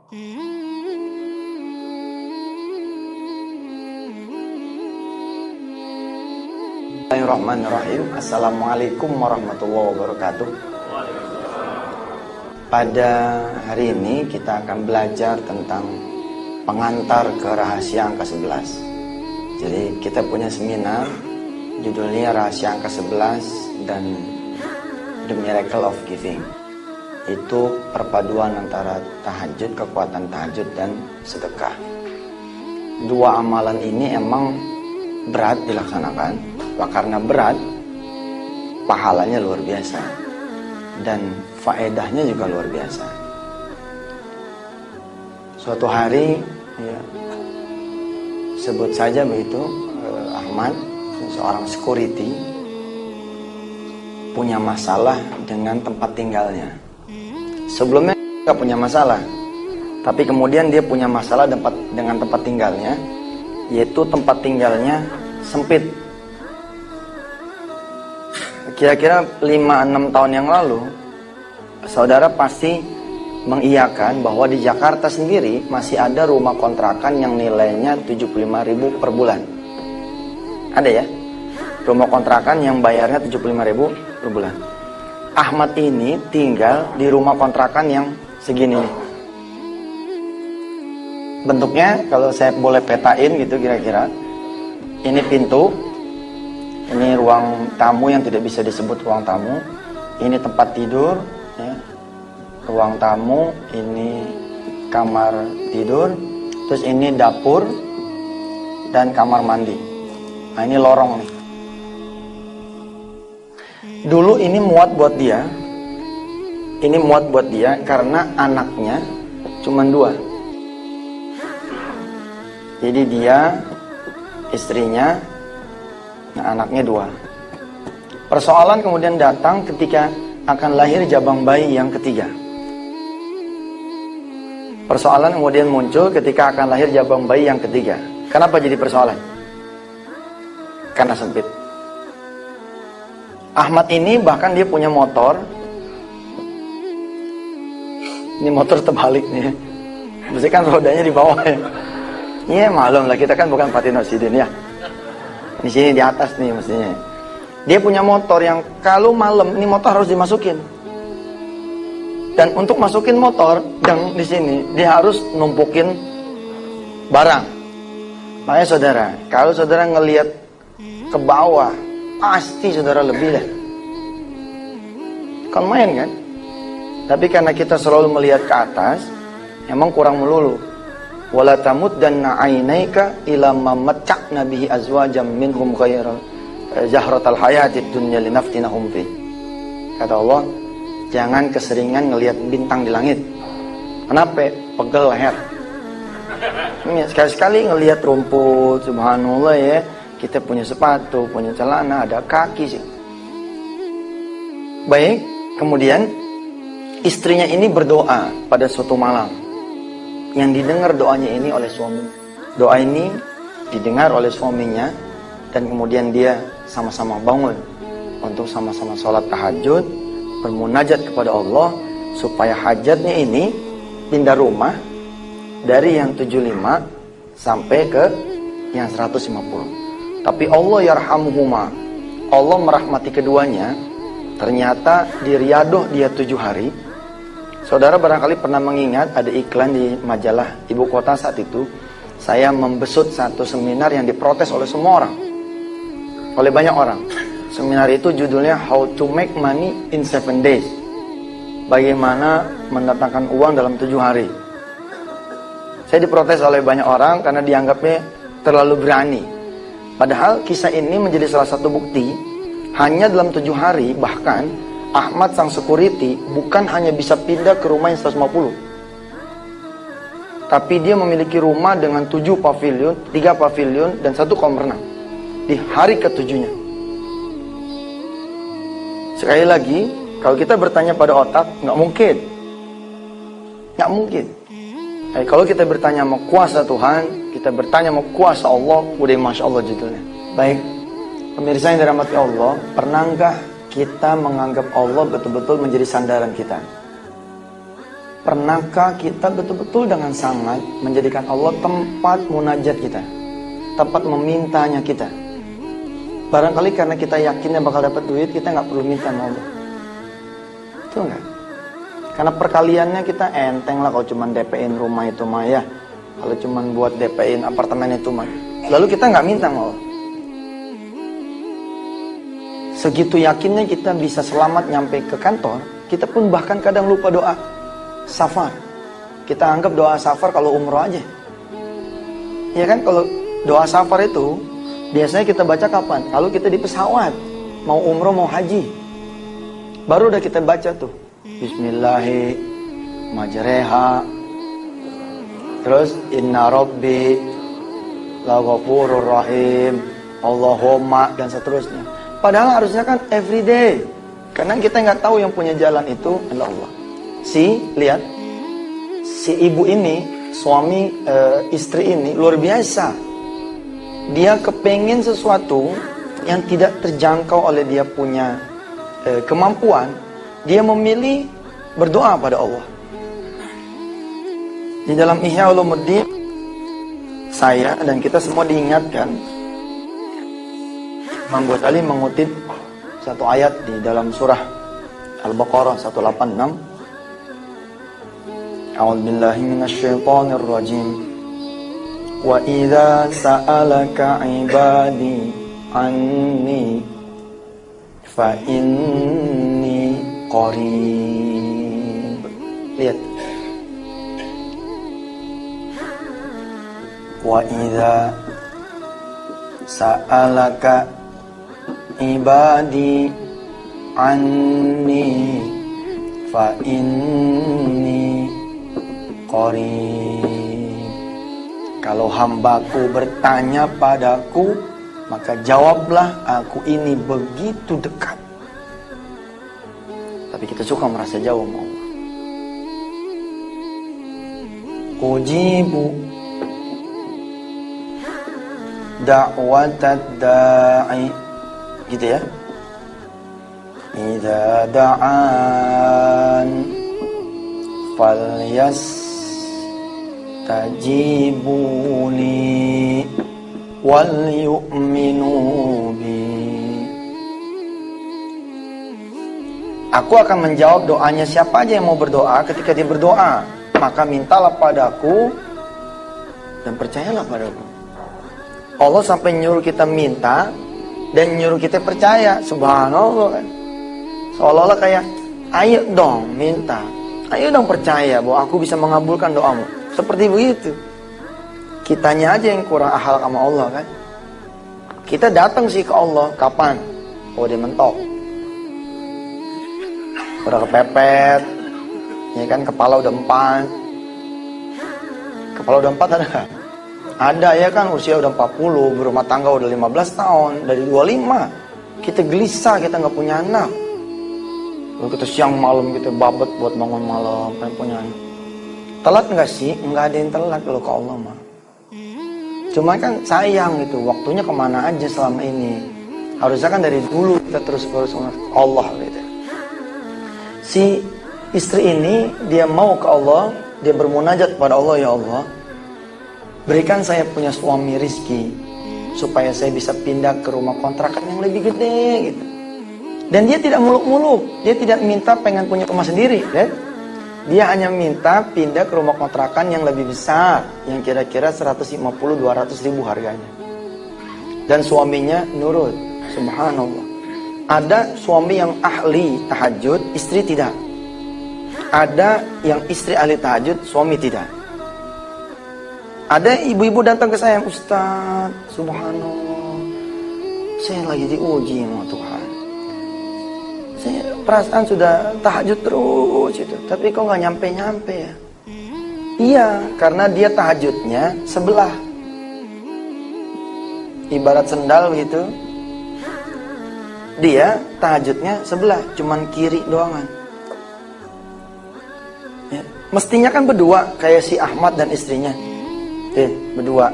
Bismillahirrahmanirrahim. Assalamualaikum warahmatullahi wabarakatuh. Pada hari ini kita akan belajar tentang pengantar ke rahasia angka 11. Jadi kita punya seminar judulnya Rahasia Angka 11 dan The Miracle of Giving. Itu perpaduan antara tahajud, kekuatan tahajud dan sedekah. Dua amalan ini emang berat dilaksanakan. Karena berat, pahalanya luar biasa dan faedahnya juga luar biasa. Suatu hari, ya, sebut saja begitu, Ahmad, seorang security, punya masalah dengan tempat tinggalnya. Sebelumnya nggak punya masalah, tapi kemudian dia punya masalah dengan tempat tinggalnya, yaitu tempat tinggalnya sempit. Kira-kira 5-6 tahun yang lalu, saudara pasti mengiyakan bahwa di Jakarta sendiri masih ada rumah kontrakan yang nilainya 75.000 per bulan. Ada ya? Rumah kontrakan yang bayarnya 75.000 per bulan. Ahmad ini tinggal di rumah kontrakan yang segini nih. Bentuknya kalau saya boleh petain gitu kira-kira, ini pintu. Ini ruang tamu yang tidak bisa disebut ruang tamu. Ini tempat tidur, ya. Ruang tamu, ini kamar tidur. Terus ini dapur dan kamar mandi. Nah ini lorong nih. Dulu ini muat buat dia. Ini muat buat dia karena anaknya cuma 2. Jadi dia, istrinya, nah, anaknya 2. Persoalan kemudian datang ketika akan lahir jabang bayi yang ketiga. Persoalan kemudian muncul ketika akan lahir jabang bayi yang ketiga. Kenapa jadi persoalan? Karena sempit. Ahmad ini bahkan dia punya motor. Ini motor terbalik nih. Mesti kan rodanya di bawah ya. Iya malum lah, kita kan bukan Fatino Sidin ya. Di sini di atas nih mestinya. Dia punya motor yang kalau malam ini motor harus dimasukin. Dan untuk masukin motor dan di sini dia harus numpukin barang. Makanya saudara, kalau saudara ngelihat ke bawah, pasti saudara lebih deh. Kan main kan? Tapi karena kita selalu melihat ke atas, emang kurang melulu. Wala tamuddanna 'ainaika ila ma matta'na bihi azwajam minhum ghayra zahratal hayatid dunya linaftinahum fi. Kata Allah, jangan keseringan ngelihat bintang di langit. Kenapa? Pegel leher. Sekali-sekali ngelihat rumput, subhanallah ya. Kita punya sepatu, punya celana, ada kaki sih. Baik, kemudian istrinya ini berdoa pada suatu malam. Yang didengar doanya ini oleh suami. Doa ini didengar oleh suaminya dan kemudian dia sama-sama bangun untuk sama-sama sholat tahajud, bermunajat kepada Allah supaya hajatnya ini pindah rumah dari yang 75 sampai ke yang 150. Tapi Allah yarhamuhuma, Allah merahmati keduanya. Ternyata di Riyadh dia 7 hari. Saudara barangkali pernah mengingat ada iklan di majalah ibu kota saat itu. Saya membesut satu seminar yang diprotes oleh semua orang. Oleh banyak orang. Seminar itu judulnya How to Make Money in 7 Days. Bagaimana mendatangkan uang dalam 7 hari. Saya diprotes oleh banyak orang karena dianggapnya terlalu berani. Padahal kisah ini menjadi salah satu bukti. Hanya dalam 7 hari bahkan Ahmad sang security bukan hanya bisa pindah ke rumah yang 150. Tapi dia memiliki rumah dengan 7 pavilion, 3 pavilion dan 1 kolam renang. Di hari ke-7-nya. Sekali lagi, kalau kita bertanya pada otak, nggak mungkin. Nggak mungkin. Kalau kita bertanya mau kuasa Tuhan, kita bertanya mau kuasa Allah, udah Masya Allah judulnya. Baik, pemirsa yang dirahmati Allah, pernahkah kita menganggap Allah betul-betul menjadi sandaran kita? Pernahkah kita betul-betul dengan sangat menjadikan Allah tempat munajat kita, tempat memintanya kita? Barangkali karena kita yakinnya bakal dapat duit, kita nggak perlu minta sama Allah. Betul nggak? Karena perkaliannya kita enteng lah kalau cuma DP-in rumah itu mah ya. Kalau cuma buat DP-in apartemen itu mah. Lalu kita nggak minta sama Allah. Segitu yakinnya kita bisa selamat nyampe ke kantor, kita pun bahkan kadang lupa doa safar. Kita anggap doa safar kalau umroh aja. Ya kan, kalau doa safar itu biasanya kita baca kapan? Kalau kita di pesawat, mau umroh mau haji. Baru udah kita baca tuh. Bismillahi majreha. Terus inna rabbi laghafurur rahim. Allahumma dan seterusnya. Padahal harusnya kan everyday. Karena kita nggak tahu yang punya jalan itu adalah Allah. Lihat, si ibu ini, suami istri ini luar biasa. Dia kepengen sesuatu yang tidak terjangkau oleh dia punya kemampuan. Dia memilih berdoa pada Allah. Di dalam Ihya Ulumuddin, saya dan kita semua diingatkan, Imam Ghazali mengutip satu ayat di dalam surah Al-Baqarah 186. A'udzu billahi minasyaitonir rajim. Wa idza sa'alaka 'ibadi anni fa inni qarib. Lihat. Wa idza sa'alaka ibadi anni fa inni qarib. Kalau hambaku bertanya padaku, maka jawablah, aku ini begitu dekat. Tapi kita suka merasa jauh sama Allah. Ujibu da'watad da'i, gitu ya. Idza da'an falyastajibuli wal yu'minu bi. Aku akan menjawab doanya siapa aja yang mau berdoa. Ketika dia berdoa, maka mintalah padaku dan percayalah padaku. Allah sampai nyuruh kita minta dan nyuruh kita percaya. Subhanallah kan. Seolah-olah kayak, ayo dong minta, ayo dong percaya bahwa aku bisa mengabulkan doamu. Seperti begitu. Kitanya aja yang kurang akhlak sama Allah kan. Kita datang sih ke Allah, kapan? Oh dia mentok, udah kepepet, ya kan, kepala udah empat. Kepala udah empat ada gak? Ada ya kan, usia udah 40, berumah tangga udah 15 tahun, dari 25. Kita gelisah, kita gak punya anak. Lalu kita siang malam kita babet buat bangun malam, pengen punya anak. Telat gak sih? Enggak ada yang telat kalau ke Allah mah. Cuma kan sayang gitu, waktunya kemana aja selama ini. Harusnya kan dari dulu kita terus-terus Allah gitu. Si istri ini, dia mau ke Allah, dia bermunajat kepada Allah, ya Allah, berikan saya punya suami rizki, supaya saya bisa pindah ke rumah kontrakan yang lebih gede gitu. Dan dia tidak muluk-muluk, dia tidak minta pengen punya rumah sendiri kan? Dia hanya minta pindah ke rumah kontrakan yang lebih besar, yang kira-kira 150-200 ribu harganya. Dan suaminya nurut, subhanallah. Ada suami yang ahli tahajud, istri tidak. Ada yang istri ahli tahajud, suami tidak. Ada ibu-ibu datang ke saya, Ustaz, subhanallah, saya lagi diuji sama Tuhan. Saya perasaan sudah tahajud terus itu, tapi kok nggak nyampe-nyampe ya? Iya, karena dia tahajudnya sebelah. Ibarat sendal gitu. Dia tahajudnya sebelah, cuman kiri doangan. Ya. Mestinya kan berdua, kayak si Ahmad dan istrinya. Berdua.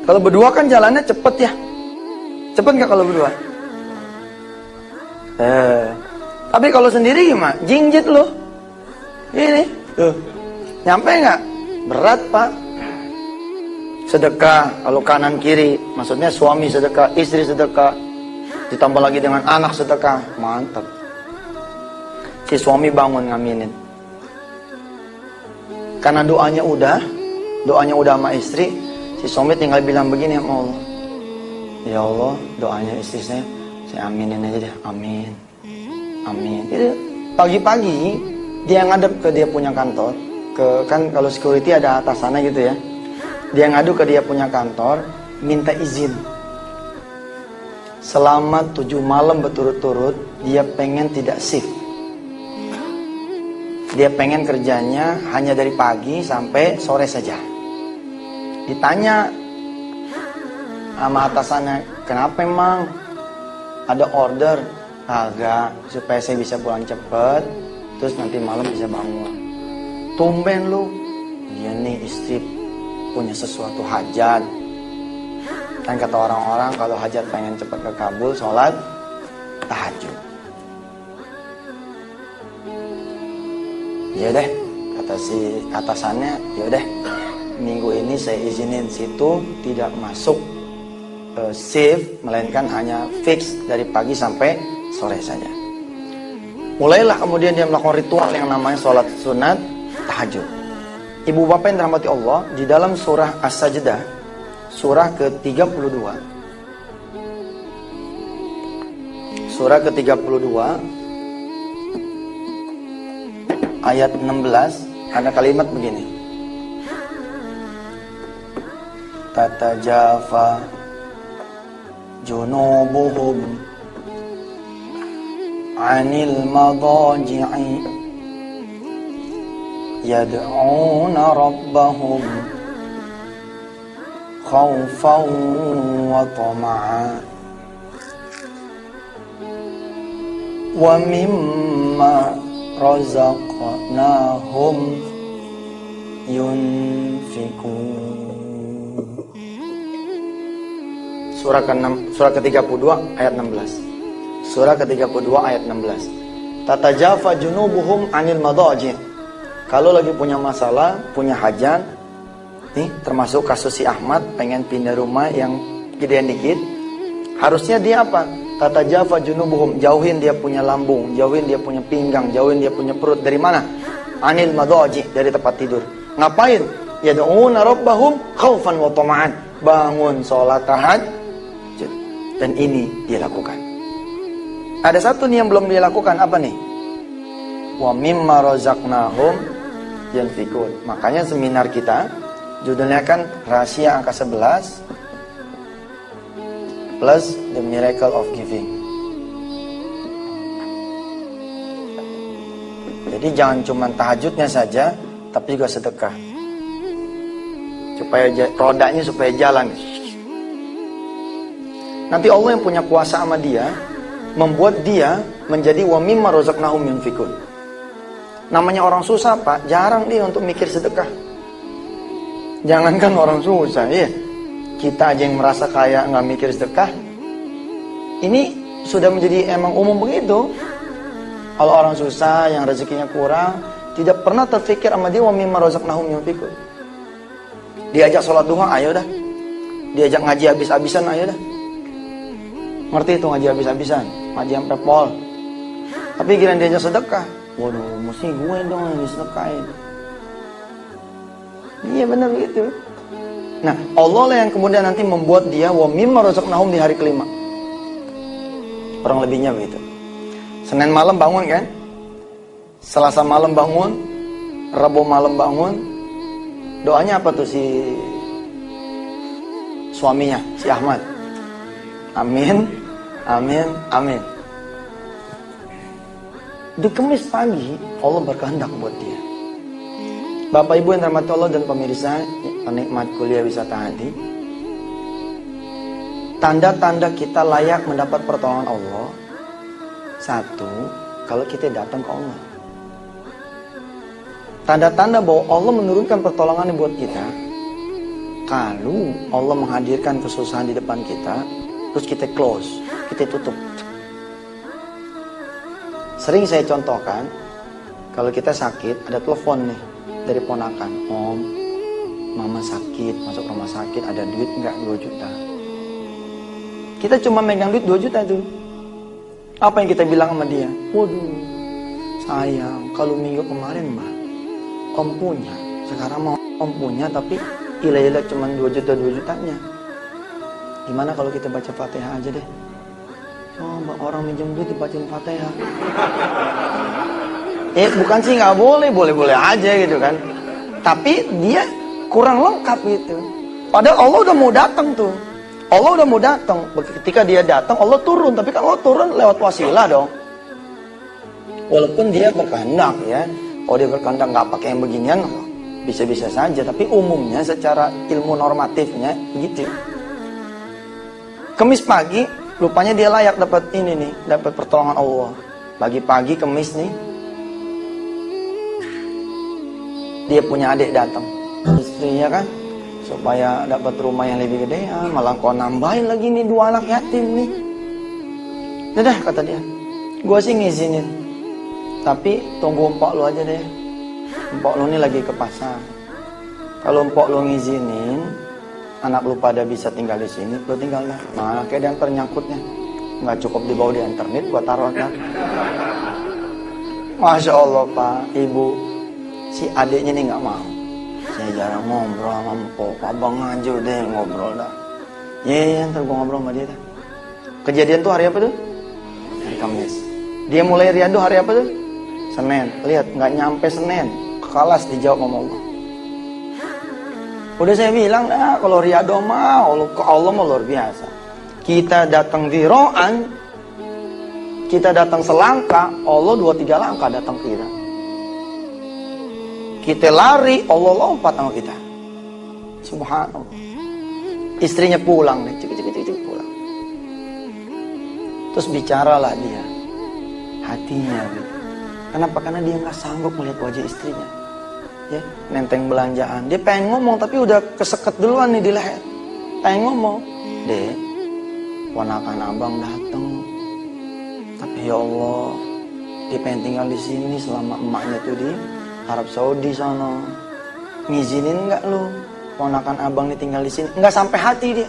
Kalau berdua kan jalannya cepet ya. Cepet nggak kalau berdua? Tapi kalau sendiri gimana? Jingjit loh. Ini, tuh. Nyampe nggak? Berat pak. Sedekah, kalau kanan kiri, maksudnya suami sedekah, istri sedekah, ditambah lagi dengan anak sedekah, mantap. Si suami bangun ngaminin. Karena doanya udah sama istri, si suami tinggal bilang begini sama Allah. Ya Allah, doanya istri saya aminin aja deh, amin. Amin. Jadi pagi-pagi dia ngadep ke dia punya kantor, kan kalau security ada atasannya gitu ya. Dia ngadu ke dia punya kantor, minta izin. Selama 7 malam berturut-turut, dia pengen tidak shift. Dia pengen kerjanya hanya dari pagi sampai sore saja. Ditanya sama atasannya, kenapa emang? Ada order? Agak, supaya saya bisa pulang cepet, terus nanti malam bisa bangun. Tumben lu. Iya nih istri punya sesuatu hajat. Kan kata orang-orang kalau hajat pengen cepat kekabul, sholat tahajud. Ya deh, kata si atasannya, ya deh, minggu ini saya izinin situ tidak masuk shift, melainkan hanya fix dari pagi sampai sore saja. Mulailah kemudian dia melakukan ritual yang namanya sholat sunat tahajud. Ibu bapak yang dirahmati Allah, di dalam surah As-Sajdah, surah ke-32, surah ke-32 ayat 16 ada kalimat begini. Tatajafa junubuhum 'anil madaji'i yad'una rabbahum khawfan wa tama'a wa mimma razaqnahum yunfikun. Surah ke-32 ayat 16. Surah ke-32 ayat 16. Tatajafa junubuhum 'anil madaji'. Kalau lagi punya masalah, punya hajat, nih termasuk kasus si Ahmad pengen pindah rumah yang gedean dikit, harusnya dia apa? Tatajafa junubuhum, jauhin dia punya lambung, jauhin dia punya pinggang, jauhin dia punya perut. Dari mana? Anil madaji', dari tempat tidur. Ngapain? Yad'una rabbahum khaufan wa tama'an. Bangun sholat tahajud. Dan ini dia lakukan. Ada satu nih yang belum dia lakukan, apa nih? Wa mimma razaqnahum yanfikun. Makanya seminar kita judulnya kan rahasia angka 11 plus the miracle of giving. Jadi jangan cuma tahajudnya saja, tapi juga sedekah. Supaya rodanya supaya jalan. Nanti Allah yang punya kuasa sama dia, membuat dia menjadi wa mimma razaqnahum yunfikun. Namanya orang susah pak, jarang dia untuk mikir sedekah. Jangankan orang susah, ya. Kita aja yang merasa kaya nggak mikir sedekah. Ini sudah menjadi emang umum begitu. Kalau orang susah yang rezekinya kurang, tidak pernah terfikir sama dia wa mimma razaqnahum yunfikun. Diajak sholat duha, ayo dah. Diajak ngaji habis-habisan, ayo dah. Ngerti itu ngaji habis-habisan, ngaji sampai pol. Tapi kira diajak sedekah, waduh, mesti gue dong yang disedekahin. Iya benar begitu. Nah, Allah lah yang kemudian nanti membuat dia wa mimma razaqnahum di hari kelima. Kurang lebihnya begitu. Senin malam bangun kan? Selasa malam bangun, Rabu malam bangun. Doanya apa tuh si suaminya, si Ahmad? Amin, amin, amin. Di Kamis pagi Allah berkehendak buat dia. Bapak Ibu yang dirahmati Allah dan pemirsa penikmat kuliah wisata hati, tanda-tanda kita layak mendapat pertolongan Allah. Satu, kalau kita datang ke Allah. Tanda-tanda bahwa Allah menurunkan pertolongan buat kita, kalau Allah menghadirkan kesusahan di depan kita, terus kita close, kita tutup. Sering saya contohkan, kalau kita sakit, ada telepon nih dari ponakan. Om, mama sakit, masuk rumah sakit, ada duit nggak 2 juta? Kita cuma megang duit 2 juta tuh. Apa yang kita bilang sama dia? Waduh, sayang, kalau minggu kemarin mah om punya. Sekarang mau om punya, tapi ilah-ilah cuma 2 juta 2 jutanya. Gimana kalau kita baca Fatihah aja deh? Coba orang minjem duit dibacain Fatihah. Bukan sih nggak boleh, boleh-boleh aja gitu kan. Tapi dia kurang lengkap gitu. Padahal Allah udah mau datang tuh. Allah udah mau datang. Ketika dia datang, Allah turun. Tapi kan Allah turun lewat wasilah dong. Walaupun dia berkehendak ya. Kalau dia berkehendak nggak pakai yang beginian, bisa-bisa saja. Tapi umumnya secara ilmu normatifnya gitu. Kemis pagi, rupanya dia layak dapat ini nih, dapat pertolongan Allah. Pagi-pagi kemis nih, dia punya adik datang, istrinya kan, supaya dapat rumah yang lebih gede, malah kau nambahin lagi nih 2 anak yatim nih. Udah kata dia, gue sih ngizinin, tapi tunggu empok lu aja deh. Empok lu nih lagi ke pasar. Kalau empok lu ngizinin, anak lu pada bisa tinggal di sini, lu tinggal lah. Nah, kayak diantar nyangkutnya, nggak cukup dibawa di internet, gua taruh kan. Masya Allah Pak, Ibu, si adiknya nih nggak mau. Saya jarang ngobrol sama empok, abang aja deh ngobrol dah. Iya, ntar gua ngobrol sama dia dah. Kejadian tuh hari apa tuh? Hari Kamis. Dia mulai riado hari apa tuh? Senin. Lihat, nggak nyampe Senin, kelas dijawab sama Allah. Udah saya bilang, kalau riado mah Allah mah luar biasa. Kita datang ziro'an, kita datang selangkah, Allah 2-3 langkah datang ke kita. Kita lari, Allah lompat sama kita. Subhanallah. Istrinya pulang nih, cik pulang. Terus bicaralah dia, hatinya gitu. Kenapa? Karena dia nggak sanggup melihat wajah istrinya. Ya, nenteng belanjaan. Dia pengen ngomong tapi udah keseket duluan nih di leher. Pengen ngomong, Dek, ponakan abang dateng. Tapi ya Allah, dia pengen tinggal di sini selama emaknya tuh di Arab Saudi sana. Ngizinin nggak lu ponakan abang nih tinggal di sini? Nggak sampai hati dia.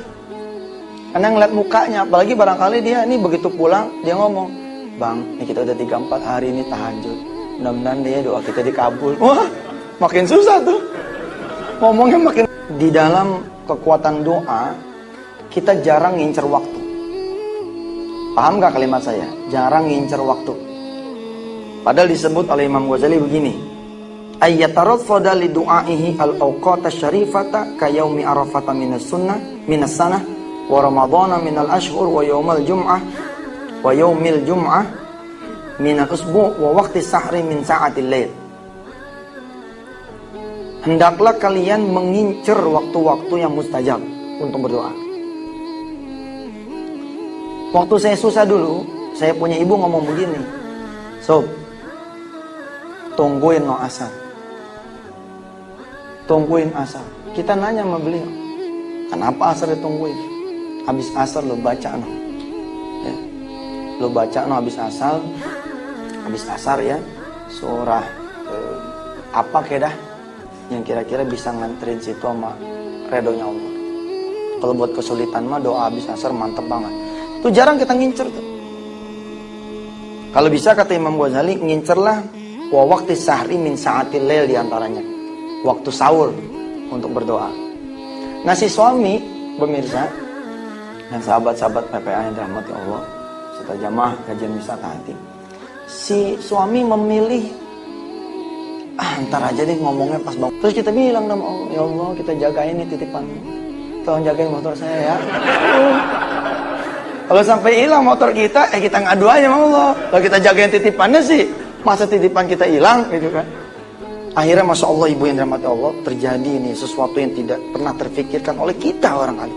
Karena ngeliat mukanya, apalagi barangkali dia ini begitu pulang dia ngomong, Bang, ini kita udah 3-4 hari ini tahajud. Mudah-mudahan dia doa kita dikabul. Wah, makin susah tuh. Ngomongnya makin. Di dalam kekuatan doa, kita jarang ngincer waktu. Paham gak kalimat saya? Jarang ngincer waktu. Padahal disebut oleh Imam Ghazali begini. Ayyatarafada li du'aihi al-awqata syarifata ka yaumi arafata minas sunnah minas sanah wa ramadhana minal ashhur wa yaumal jum'ah wa yaumil jum'ah minal usbu' wa waqti sahri min sa'atil lail. Hendaklah kalian mengincar waktu-waktu yang mustajab untuk berdoa. Waktu saya susah dulu, saya punya ibu ngomong begini, Sob, tungguin no asar. Tungguin asar. Kita nanya sama beliau, kenapa asar ditungguin? Habis asar lo baca no. Ya. Lo baca no habis asar ya, surah apa kedah yang kira-kira bisa nganterin situ sama redonya Allah. Kalau buat kesulitan mah doa habis asar mantep banget. Itu jarang kita ngincer tuh. Kalau bisa kata Imam Ghazali, ngincerlah wa waqti sahri min sa'atil lail diantaranya. Waktu sahur untuk berdoa. Nah si suami, pemirsa, dan sahabat-sahabat PPA yang dirahmati Allah, serta jamaah kajian wisata hati. Si suami memilih, ntar aja deh ngomongnya pas bangun. Terus kita bilang sama Allah, ya Allah kita jagain nih titipan. Tolong jagain motor saya ya. Kalau sampai hilang motor kita, kita ngadu aja sama Allah. Kalau kita jagain titipannya sih, masa titipan kita hilang gitu kan. Akhirnya Masya Allah ibu yang dirahmati Allah, terjadi ini sesuatu yang tidak pernah terfikirkan oleh kita barangkali.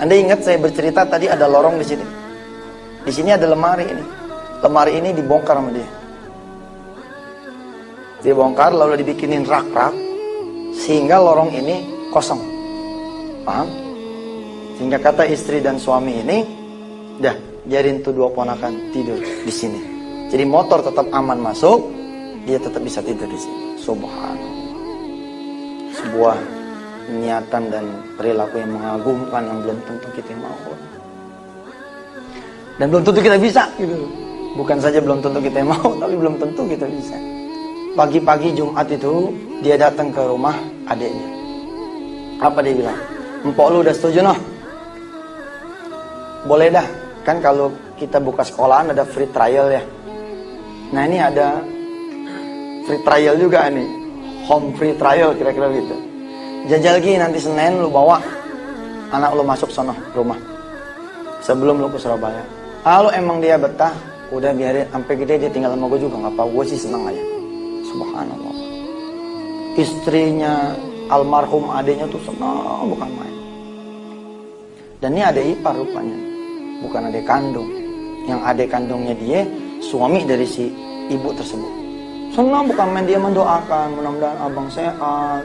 Anda ingat saya bercerita tadi ada lorong di sini. Di sini ada lemari ini. Lemari ini dibongkar sama dia. Dibongkar lalu dibikinin rak-rak sehingga lorong ini kosong. Paham? Sehingga kata istri dan suami ini, dah biarin tuh 2 ponakan tidur di sini. Jadi motor tetap aman masuk, dia tetap bisa tidur di sini. Subhanallah. Sebuah niatan dan perilaku yang mengagumkan yang belum tentu kita mau. Dan belum tentu kita bisa gitu. Bukan saja belum tentu kita mau, tapi belum tentu kita bisa. Pagi-pagi Jumat itu dia datang ke rumah adiknya. Apa dia bilang? Empok lu udah setuju noh? Boleh dah. Kan kalau kita buka sekolahan ada free trial ya. Nah ini ada free trial juga nih. Home free trial kira-kira gitu. Jajal lagi nanti Senin lu bawa anak lu masuk sono rumah. Sebelum lu ke Surabaya. Kalau emang dia betah, udah biarin sampai gede dia tinggal sama gue juga nggak apa, gue sih senang aja. Subhanallah. Istrinya almarhum adiknya tuh senang bukan main. Dan ini adik ipar rupanya, bukan adik kandung. Yang adik kandungnya dia suami dari si ibu tersebut. Senang bukan main, dia mendoakan mudah-mudahan abang sehat.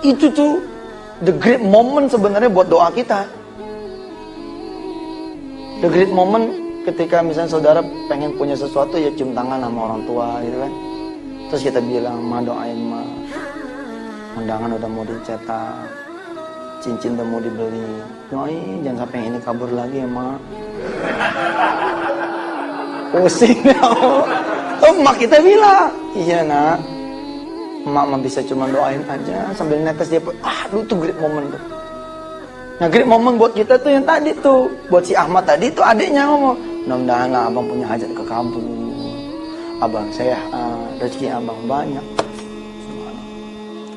Itu tuh the great moment sebenarnya buat doa kita. The great moment ketika misalnya saudara pengen punya sesuatu ya cium tangan sama orang tua gitu kan. Terus kita bilang, ma doain ma, undangan udah mau dicetak, cincin udah mau dibeli, doain jangan sampai yang ini kabur lagi ya ma. Pusing ya. Oh emak kita bilang, iya nak, emak mah bisa cuma doain aja sambil netes dia. Lu tuh great moment tuh. Nah great moment buat kita tuh yang tadi tuh, buat si Ahmad tadi tuh adiknya ngomong, mudah-mudahan lah abang punya hajat ke kabur, abang sehat, rezeki abang banyak.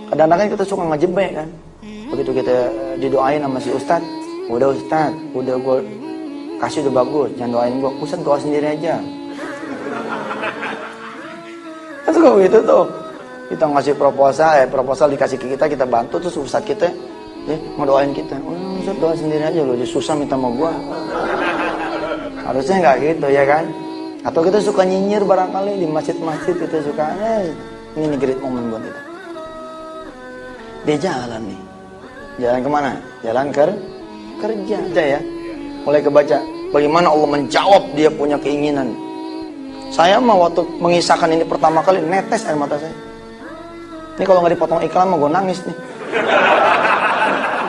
Kadang-kadang kita suka ngejebak kan. Begitu kita didoain sama si Ustadz, udah Ustadz, udah gue kasih udah bagus, jangan doain gue, Ustadz doa sendiri aja. Kan suka begitu tuh. Kita ngasih proposal dikasih ke kita bantu, terus Ustadz kita ngedoain kita. Ustadz doa sendiri aja loh, susah minta sama gue. Harusnya nggak gitu ya kan. Atau kita suka nyinyir barangkali di masjid-masjid, kita suka ini great moment buat kita. Dia jalan nih. Jalan kemana? Jalan kerja aja ya. Mulai kebaca bagaimana Allah menjawab dia punya keinginan. Saya mah waktu mengisahkan ini pertama kali netes air mata saya. Ini kalau nggak dipotong iklan mah gue nangis nih.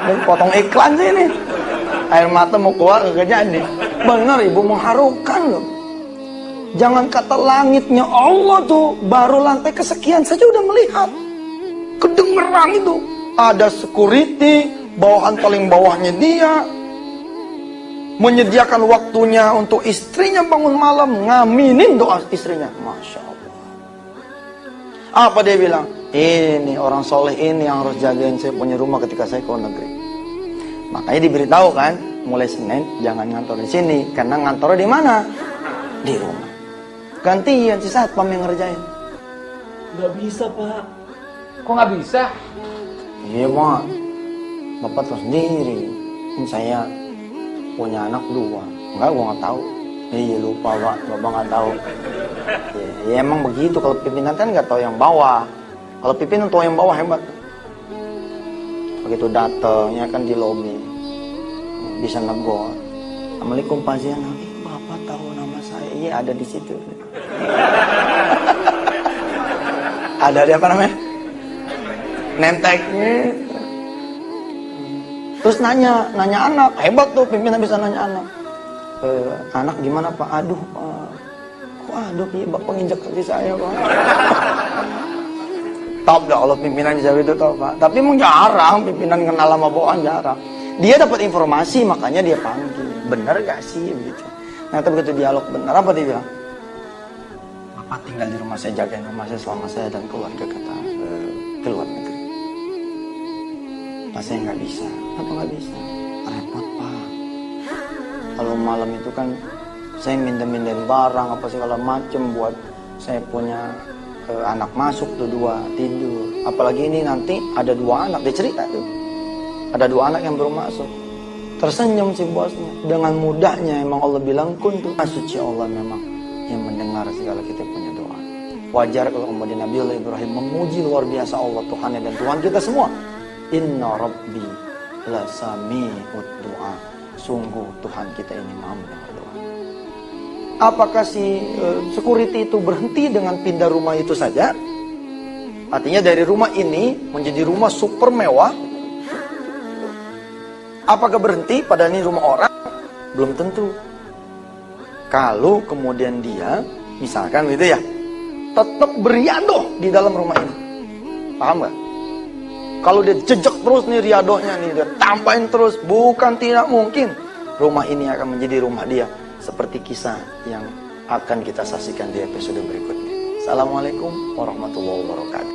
Dan potong iklan sih ini. Air mata mau keluar gak jadi. Bener ibu, mengharukan loh. Jangan kata langitnya Allah tuh, baru lantai kesekian saja udah melihat. Kedengeran itu. Ada security, bawahan paling bawahnya dia. Menyediakan waktunya untuk istrinya bangun malam, ngaminin doa istrinya. Masya Allah. Apa dia bilang? Ini orang soleh ini yang harus jagain saya punya rumah ketika saya ke luar negeri. Makanya diberitahu kan, mulai Senin jangan ngantor di sini, karena ngantornya di mana? Di rumah. Gantian si satpam yang ngerjain. Gak bisa pak. Kok gak bisa? Iya mak, bapak tahu sendiri. Ini saya punya anak 2. Enggak, gua nggak tahu. Iya lupa pak, bapak nggak tahu. Ya emang begitu, kalau pimpinan kan nggak tahu yang bawah. Kalau pimpinan tahu yang bawah hebat. Begitu datangnya kan di lobi, bisa negor. Assalamualaikum Pak Zian. Bapak tahu nama saya? Iya ada di situ. Ada di apa namanya? Nemteknya. Terus nanya anak, hebat tuh pimpinan bisa nanya anak. Anak gimana Pak? Aduh Pak. Kok aduh iya Bapak nginjek kaki saya Pak. Top dah kalau pimpinan bisa gitu tau Pak. Tapi emang jarang pimpinan kenal sama bawahan, jarang. Dia dapat informasi makanya dia panggil. Bener gak sih begitu. Nah tapi begitu dialog bener, apa dia bilang? Bapak tinggal di rumah saya, jagain rumah saya selama saya dan keluarga kata ke luar negeri. Pak saya nggak bisa. Apa nggak bisa? Repot Pak. Kalau malam itu kan saya mindahin barang apa segala macem buat saya punya anak masuk tuh 2 tidur. Apalagi ini nanti ada 2 anak, dia cerita tuh. Ada 2 anak yang baru masuk. Tersenyum si bosnya. Dengan mudahnya emang Allah bilang kun tuh. Suci Allah memang yang mendengar segala kita punya doa. Wajar kalau kemudian Nabi Allah Ibrahim memuji luar biasa Allah Tuhannya dan Tuhan kita semua. Inna Rabbi la sami'ud doa. Sungguh Tuhan kita ini maha mendengar doa. Apakah si security itu berhenti dengan pindah rumah itu saja? Artinya dari rumah ini menjadi rumah super mewah. Apakah berhenti pada ini rumah orang? Belum tentu. Kalau kemudian dia, misalkan gitu ya, tetap beriadoh di dalam rumah ini. Paham gak? Kalau dia jejak terus nih riadohnya nih, dia tambahin terus, bukan tidak mungkin rumah ini akan menjadi rumah dia. Seperti kisah yang akan kita saksikan di episode berikutnya. Assalamualaikum warahmatullahi wabarakatuh.